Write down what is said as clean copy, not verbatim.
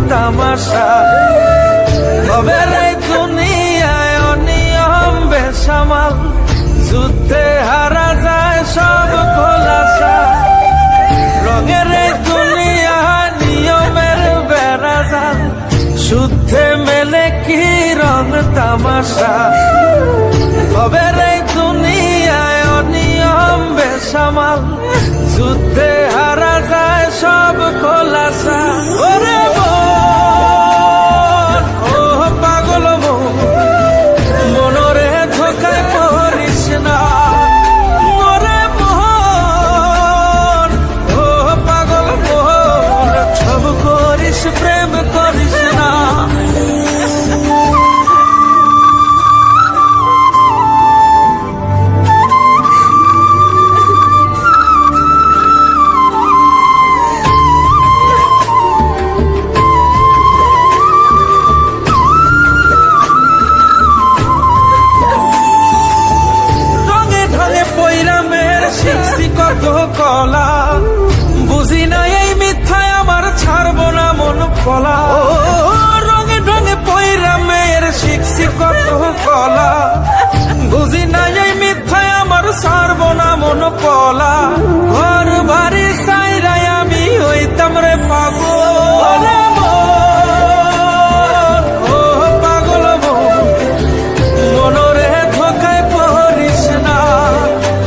তামাশা। তবে রে দুনিয়ায় অনিয়ম বেসামাল, যুদ্ধে হারা যায় সব খোলাসা। রঙের এই দুনিয়া নিয়মের বেড়াজাল, শুদ্ধে মেলে কি রং তামাশা। তবে রে দুনিয়ায় অনিয়ম বেসামাল, যুদ্ধে হারা যায় সব খোলাসা। ওরে মন, ও পাগল মন, মনরে ধোকায় পড়িস না। ওরে মন, ও পাগল মন, সব করিস প্রেম